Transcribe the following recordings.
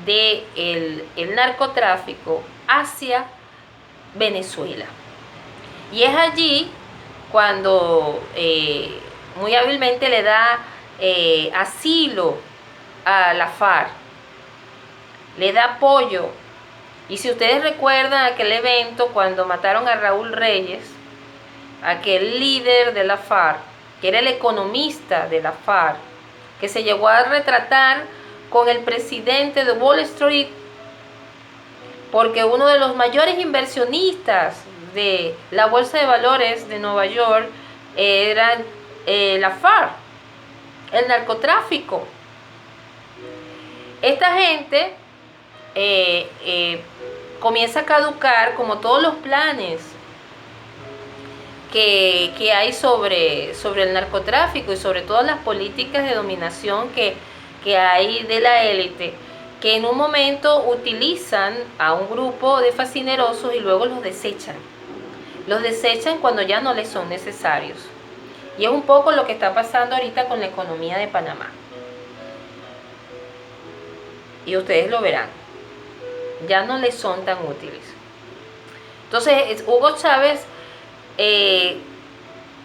del narcotráfico hacia Venezuela. Y es allí cuando muy hábilmente le da asilo a la FARC, le da apoyo. Y si ustedes recuerdan aquel evento cuando mataron a Raúl Reyes, aquel líder de la FARC, que era el economista de la FARC, que se llegó a retratar con el presidente de Wall Street, porque uno de los mayores inversionistas de la bolsa de valores de Nueva York era la FARC, el narcotráfico. Esta gente comienza a caducar, como todos los planes que hay sobre el narcotráfico y sobre todas las políticas de dominación que hay de la élite, que en un momento utilizan a un grupo de fascinerosos y luego los desechan. Los desechan cuando ya no les son necesarios. Y es un poco lo que está pasando ahorita con la economía de Panamá. Y ustedes lo verán. Ya no les son tan útiles. Entonces, Hugo Chávez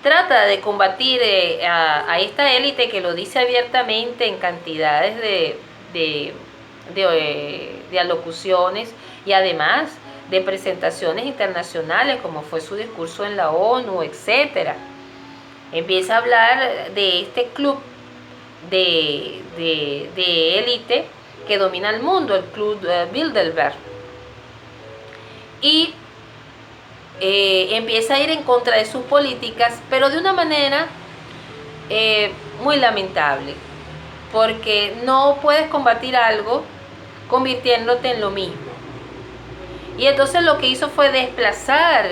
trata de combatir a esta élite que lo dice abiertamente en cantidades de alocuciones y además de presentaciones internacionales, como fue su discurso en la ONU, etcétera. Empieza a hablar de este club de élite que domina el mundo, el Club Bilderberg. Y empieza a ir en contra de sus políticas, pero de una manera muy lamentable, porque no puedes combatir algo convirtiéndote en lo mismo. Y entonces lo que hizo fue desplazar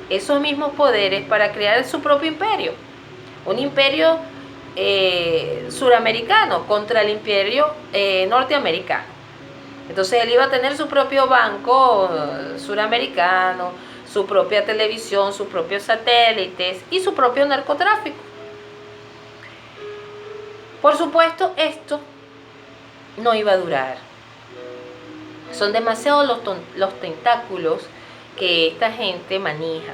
esos mismos poderes para crear su propio imperio, un imperio suramericano contra el imperio norteamericano. Entonces él iba a tener su propio banco suramericano, su propia televisión, sus propios satélites y su propio narcotráfico. Por supuesto, esto no iba a durar. Son demasiados los tentáculos que esta gente maneja.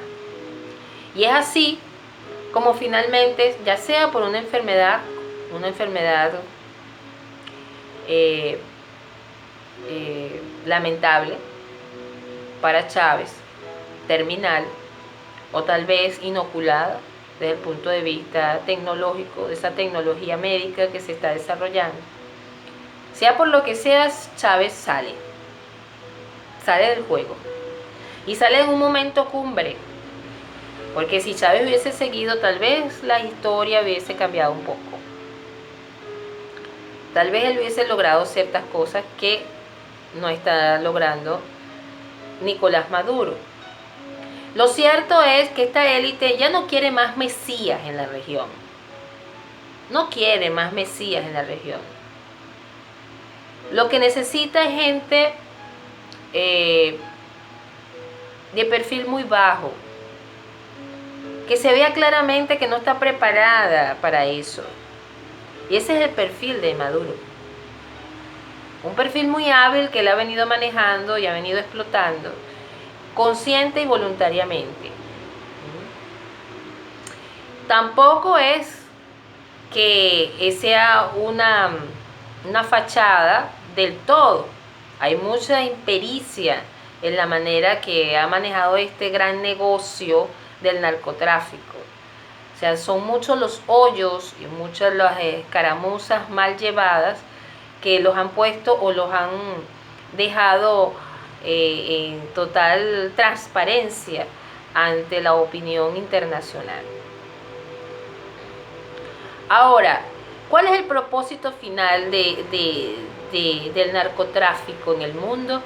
Y es así como finalmente, ya sea por una enfermedad lamentable para Chávez, terminal, o tal vez inoculada desde el punto de vista tecnológico, de esa tecnología médica que se está desarrollando. Sea por lo que sea, Chávez sale del juego. Y sale en un momento cumbre. Porque si Chávez hubiese seguido, tal vez la historia hubiese cambiado un poco. Tal vez él hubiese logrado ciertas cosas que no está logrando Nicolás Maduro. Lo cierto es que esta élite ya no quiere más mesías en la región. No quiere más mesías en la región. Lo que necesita es gente de perfil muy bajo, que se vea claramente que no está preparada para eso. Y ese es el perfil de Maduro. Un perfil muy hábil que él ha venido manejando y ha venido explotando, consciente y voluntariamente. Tampoco es que sea una fachada del todo. Hay mucha impericia en la manera que ha manejado este gran negocio del narcotráfico. O sea, son muchos los hoyos y muchas las escaramuzas mal llevadas que los han puesto o los han dejado en total transparencia ante la opinión internacional. Ahora, ¿cuál es el propósito final del narcotráfico en el mundo?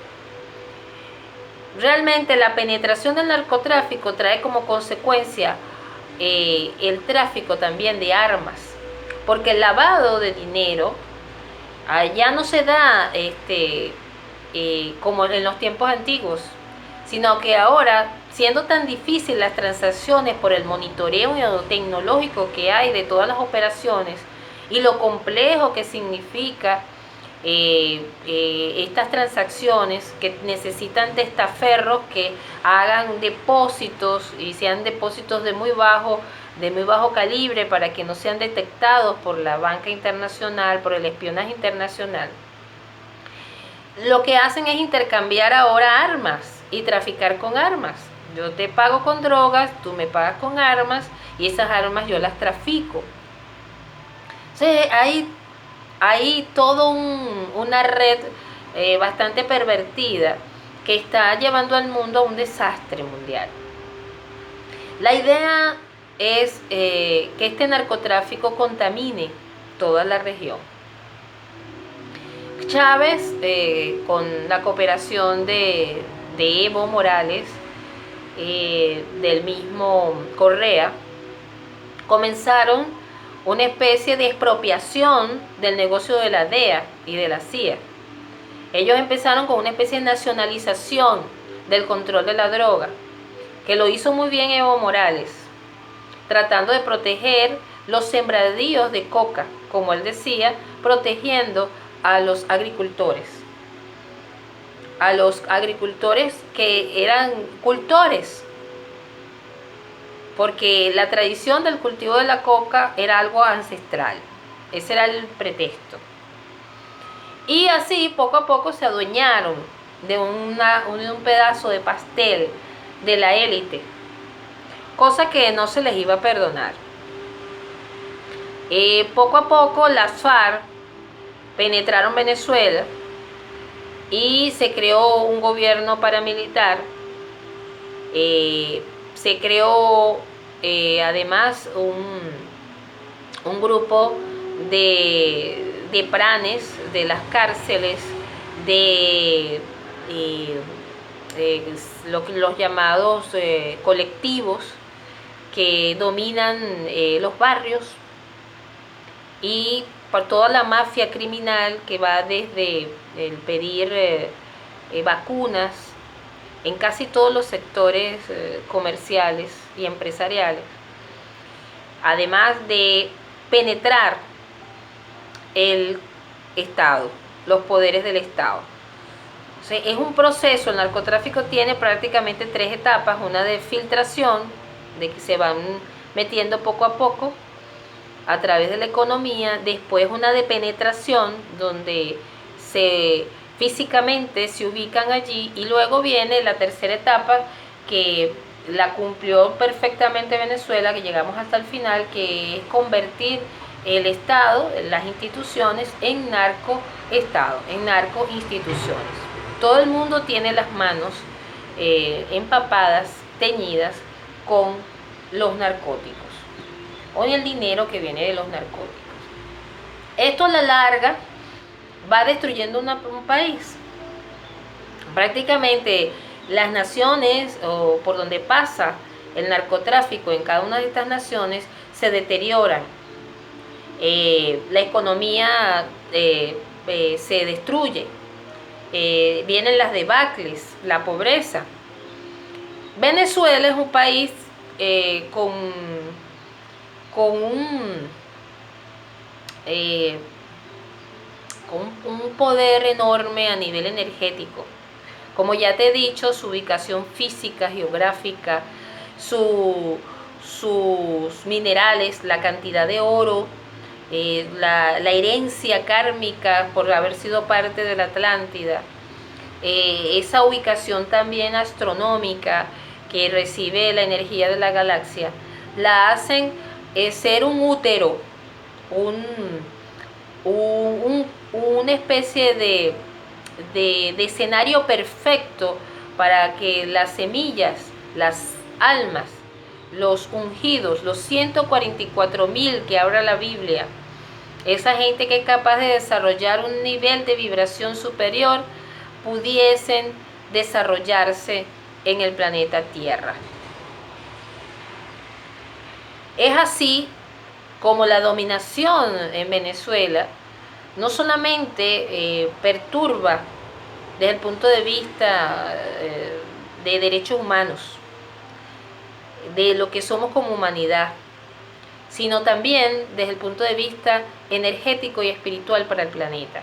Realmente la penetración del narcotráfico trae como consecuencia el tráfico también de armas, porque el lavado de dinero ya no se da como en los tiempos antiguos, sino que ahora, siendo tan difícil las transacciones por el monitoreo tecnológico que hay de todas las operaciones y lo complejo que significa estas transacciones que necesitan testaferros que hagan depósitos y sean depósitos de muy bajo calibre para que no sean detectados por la banca internacional, por el espionaje internacional. Lo que hacen es intercambiar ahora armas y traficar con armas. Yo te pago con drogas, tú me pagas con armas y esas armas yo las trafico. Entonces hay todo una red bastante pervertida que está llevando al mundo a un desastre mundial. La idea es que este narcotráfico contamine toda la región. Chávez, con la cooperación de Evo Morales, del mismo Correa, comenzaron una especie de expropiación del negocio de la DEA y de la CIA. Ellos empezaron con una especie de nacionalización del control de la droga, que lo hizo muy bien Evo Morales, tratando de proteger los sembradíos de coca, como él decía, protegiendo a los agricultores que eran cultores, porque la tradición del cultivo de la coca era algo ancestral. Ese era el pretexto. Y así poco a poco se adueñaron de un pedazo de pastel de la élite, cosa que no se les iba a perdonar. Poco a poco las FARC penetraron Venezuela y se creó un gobierno paramilitar. Se creó además un grupo de pranes de las cárceles, de los llamados colectivos que dominan los barrios, y por toda la mafia criminal que va desde el pedir vacunas en casi todos los sectores comerciales y empresariales, además de penetrar el Estado, los poderes del Estado. O sea, es un proceso. El narcotráfico tiene prácticamente 3 etapas: una de filtración, de que se van metiendo poco a poco a través de la economía; después una de penetración, donde físicamente se ubican allí, y luego viene la tercera etapa, que la cumplió perfectamente Venezuela, que llegamos hasta el final, que es convertir el Estado, las instituciones, en narcoestado, en narcoinstituciones. Todo el mundo tiene las manos empapadas, teñidas con los narcóticos o el dinero que viene de los narcóticos. Esto a la larga va destruyendo un país. Prácticamente las naciones, o por donde pasa el narcotráfico en cada una de estas naciones, se deterioran. La economía se destruye. Vienen las debacles, la pobreza. Venezuela es un país con un poder enorme a nivel energético. Como ya te he dicho, su ubicación física, geográfica, sus minerales, la cantidad de oro, la herencia kármica por haber sido parte de la Atlántida, esa ubicación también astronómica que recibe la energía de la galaxia, la hacen ser un útero, una especie de escenario perfecto para que las semillas, las almas, los ungidos, los 144.000 que habla la Biblia, esa gente que es capaz de desarrollar un nivel de vibración superior, pudiesen desarrollarse en el planeta Tierra. Es así como la dominación en Venezuela no solamente perturba desde el punto de vista de derechos humanos, de lo que somos como humanidad, sino también desde el punto de vista energético y espiritual para el planeta.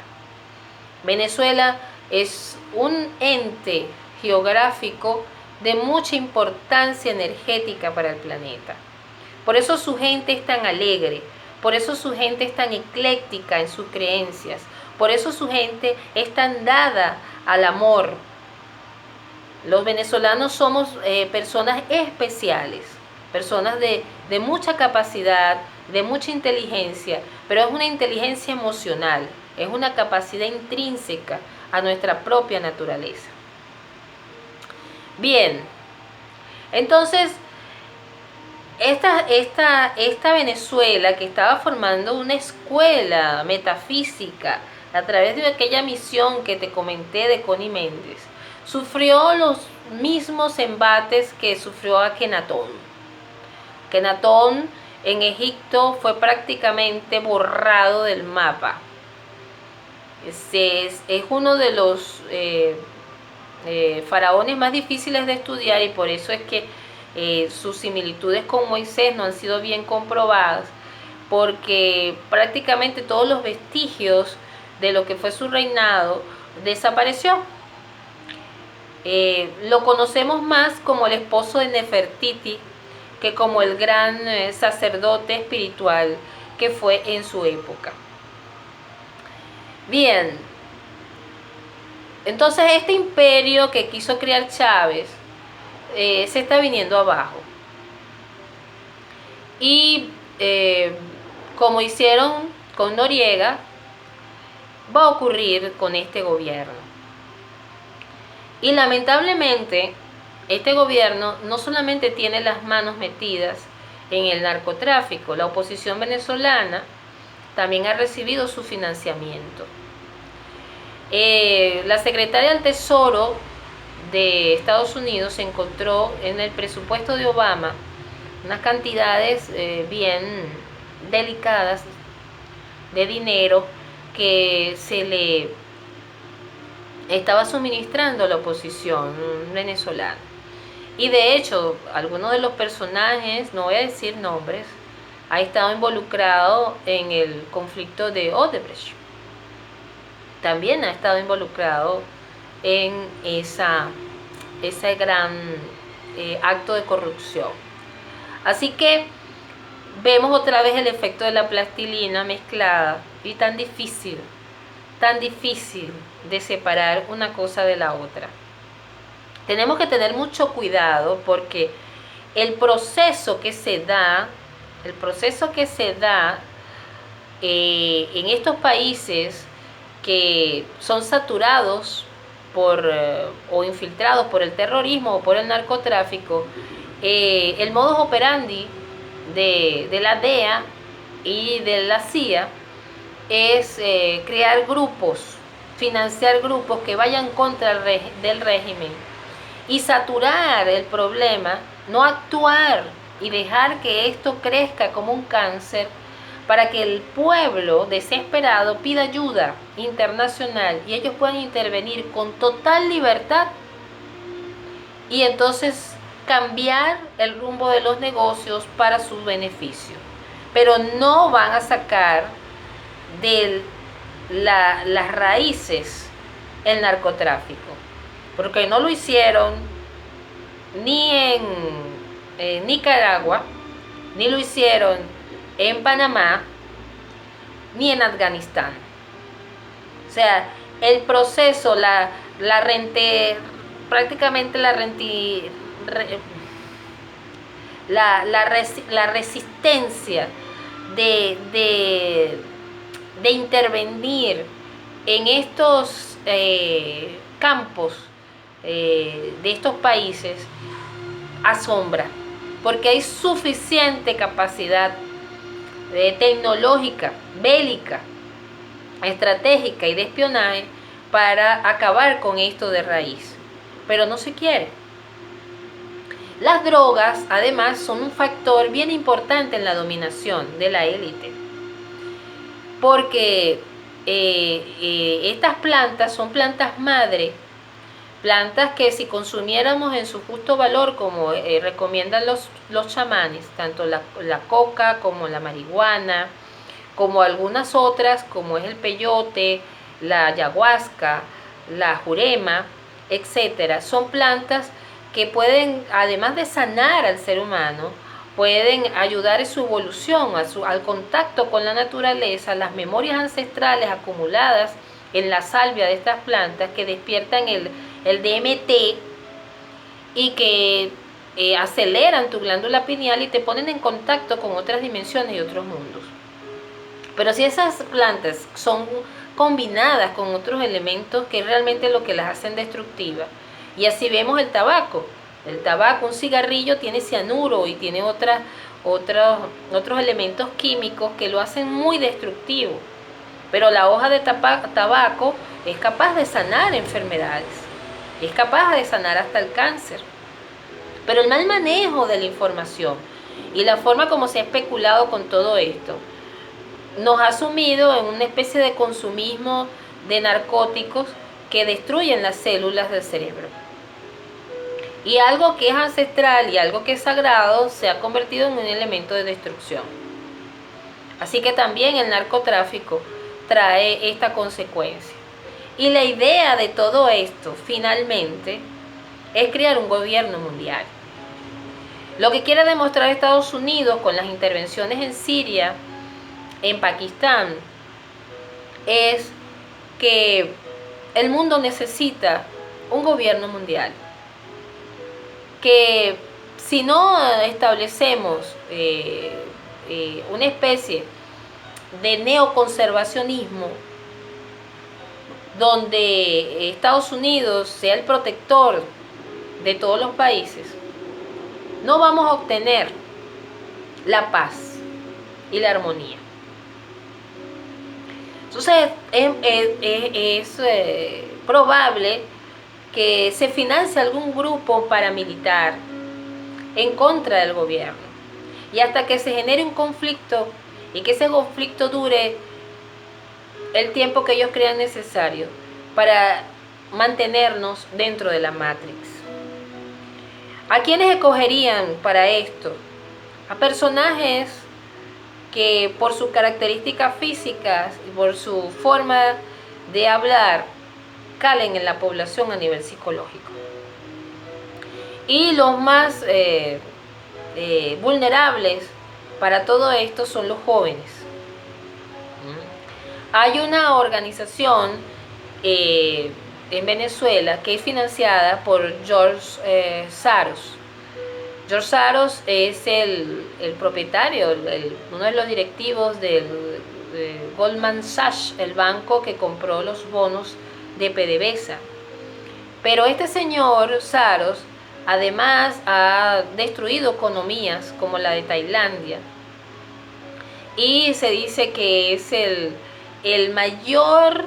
Venezuela es un ente geográfico de mucha importancia energética para el planeta. Por eso su gente es tan alegre, por eso su gente es tan ecléctica en sus creencias, por eso su gente es tan dada al amor. Los venezolanos somos personas especiales, personas de mucha capacidad, de mucha inteligencia, pero es una inteligencia emocional, es una capacidad intrínseca a nuestra propia naturaleza. Bien, entonces, esta Venezuela, que estaba formando una escuela metafísica a través de aquella misión que te comenté de Connie Méndez, sufrió los mismos embates que sufrió Akenatón. Akenatón en Egipto fue prácticamente borrado del mapa. Es uno de los faraones más difíciles de estudiar, y por eso es que sus similitudes con Moisés no han sido bien comprobadas, porque prácticamente todos los vestigios de lo que fue su reinado desapareció. Lo conocemos más como el esposo de Nefertiti que como el gran sacerdote espiritual que fue en su época. Bien, entonces este imperio que quiso crear Chávez se está viniendo abajo. Y como hicieron con Noriega, va a ocurrir con este gobierno. Y lamentablemente, este gobierno no solamente tiene las manos metidas en el narcotráfico, la oposición venezolana también ha recibido su financiamiento. La secretaria del Tesoro de Estados Unidos encontró en el presupuesto de Obama unas cantidades bien delicadas de dinero que se le estaba suministrando a la oposición venezolana. Y de hecho, algunos de los personajes, no voy a decir nombres, ha estado involucrado en el conflicto de Odebrecht. También ha estado involucrado en ese gran acto de corrupción. Así que vemos otra vez el efecto de la plastilina mezclada, y tan difícil de separar una cosa de la otra. Tenemos que tener mucho cuidado, porque el proceso que se da en estos países que son saturados o infiltrados por el terrorismo o por el narcotráfico, el modus operandi de la DEA y de la CIA es crear grupos, financiar grupos que vayan contra del régimen y saturar el problema, no actuar y dejar que esto crezca como un cáncer, para que el pueblo desesperado pida ayuda internacional y ellos puedan intervenir con total libertad y entonces cambiar el rumbo de los negocios para su beneficio. Pero no van a sacar de las raíces el narcotráfico, porque no lo hicieron ni en Nicaragua, ni lo hicieron en Panamá, ni en Afganistán. O sea, el proceso, prácticamente la resistencia de intervenir en estos campos de estos países asombra, porque hay suficiente capacidad tecnológica, bélica, estratégica y de espionaje para acabar con esto de raíz, pero no se quiere. Las drogas, además, son un factor bien importante en la dominación de la élite, porque estas plantas son plantas madre, plantas que si consumiéramos en su justo valor, como recomiendan los chamanes, tanto la coca como la marihuana, como algunas otras, como es el peyote, la ayahuasca, la jurema, etcétera. Son plantas que pueden, además de sanar al ser humano, pueden ayudar en su evolución, al contacto con la naturaleza, las memorias ancestrales acumuladas en la salvia de estas plantas que despiertan el DMT y que aceleran tu glándula pineal y te ponen en contacto con otras dimensiones y otros mundos. Pero si esas plantas son combinadas con otros elementos que realmente lo que las hacen destructivas, y así vemos el tabaco. El tabaco, un cigarrillo tiene cianuro y tiene otros elementos químicos que lo hacen muy destructivo. Pero la hoja de tabaco es capaz de sanar enfermedades, es capaz de sanar hasta el cáncer. Pero el mal manejo de la información y la forma como se ha especulado con todo esto nos ha sumido en una especie de consumismo de narcóticos que destruyen las células del cerebro. Y algo que es ancestral y algo que es sagrado se ha convertido en un elemento de destrucción. Así que también el narcotráfico trae esta consecuencia. Y la idea de todo esto, finalmente, es crear un gobierno mundial. Lo que quiere demostrar Estados Unidos con las intervenciones en Siria, en Pakistán, es que el mundo necesita un gobierno mundial. Que si no establecemos una especie de neoconservacionismo donde Estados Unidos sea el protector de todos los países, no vamos a obtener la paz y la armonía. Entonces es probable que se financie algún grupo paramilitar en contra del gobierno, y hasta que se genere un conflicto y que ese conflicto dure el tiempo que ellos crean necesario para mantenernos dentro de la Matrix. ¿A quiénes escogerían para esto? A personajes que por sus características físicas y por su forma de hablar calen en la población a nivel psicológico. Y los más vulnerables para todo esto son los jóvenes. Hay una organización en Venezuela que es financiada por George Soros. George Soros es el propietario, uno de los directivos de Goldman Sachs, el banco que compró los bonos de PDVSA. Pero este señor Soros además ha destruido economías como la de Tailandia, y se dice que es el mayor,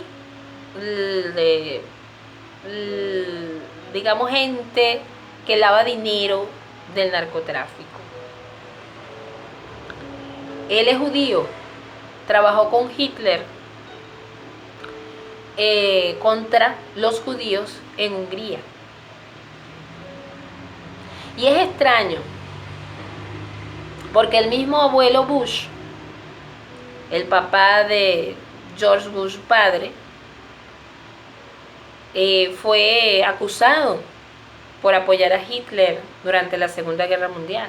digamos, gente que lava dinero del narcotráfico. Él es judío, trabajó con Hitler contra los judíos en Hungría. Y es extraño, porque el mismo abuelo Bush, el papá de George Bush padre, fue acusado por apoyar a Hitler durante la Segunda Guerra Mundial.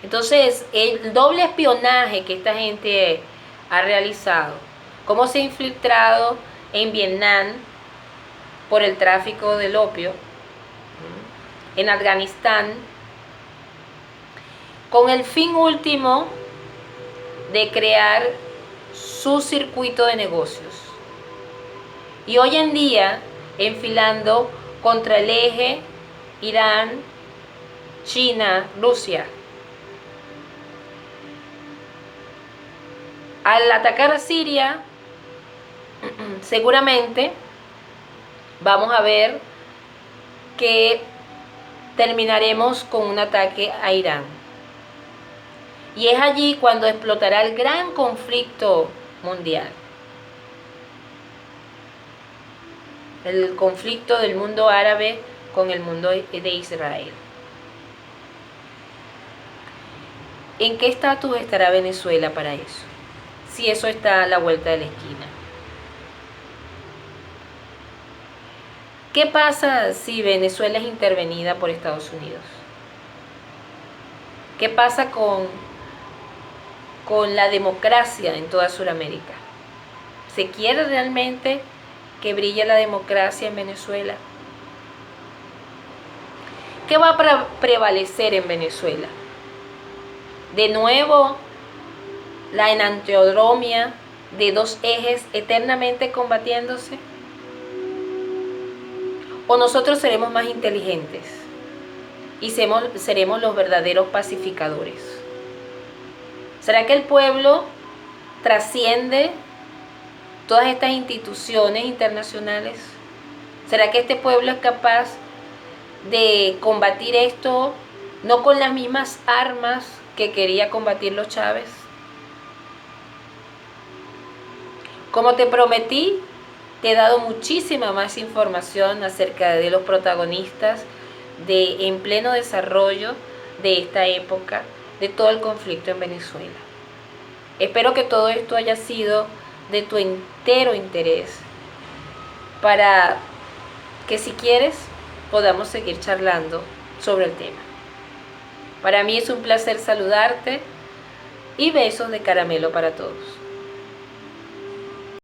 Entonces, el doble espionaje que esta gente ha realizado, cómo se ha infiltrado en Vietnam por el tráfico del opio, en Afganistán, con el fin último de crear su circuito de negocios. Y hoy en día, enfilando contra el eje Irán, China, Rusia. Al atacar a Siria, seguramente vamos a ver que terminaremos con un ataque a Irán. Y es allí cuando explotará el gran conflicto mundial. El conflicto del mundo árabe con el mundo de Israel. ¿En qué estatus estará Venezuela para eso? Si eso está a la vuelta de la esquina. ¿Qué pasa si Venezuela es intervenida por Estados Unidos? ¿Qué pasa con la democracia en toda Sudamérica? ¿Se quiere realmente que brille la democracia en Venezuela? ¿Qué va a prevalecer en Venezuela? De nuevo, la enantiodromia de dos ejes eternamente combatiéndose. ¿O nosotros seremos más inteligentes y seremos los verdaderos pacificadores? ¿Será que el pueblo trasciende todas estas instituciones internacionales? ¿Será que este pueblo es capaz de combatir esto no con las mismas armas que quería combatir los Chávez? Como te prometí, te he dado muchísima más información acerca de los protagonistas en pleno desarrollo de esta época, de todo el conflicto en Venezuela. Espero que todo esto haya sido de tu entero interés para que, si quieres, podamos seguir charlando sobre el tema. Para mí es un placer saludarte y besos de caramelo para todos.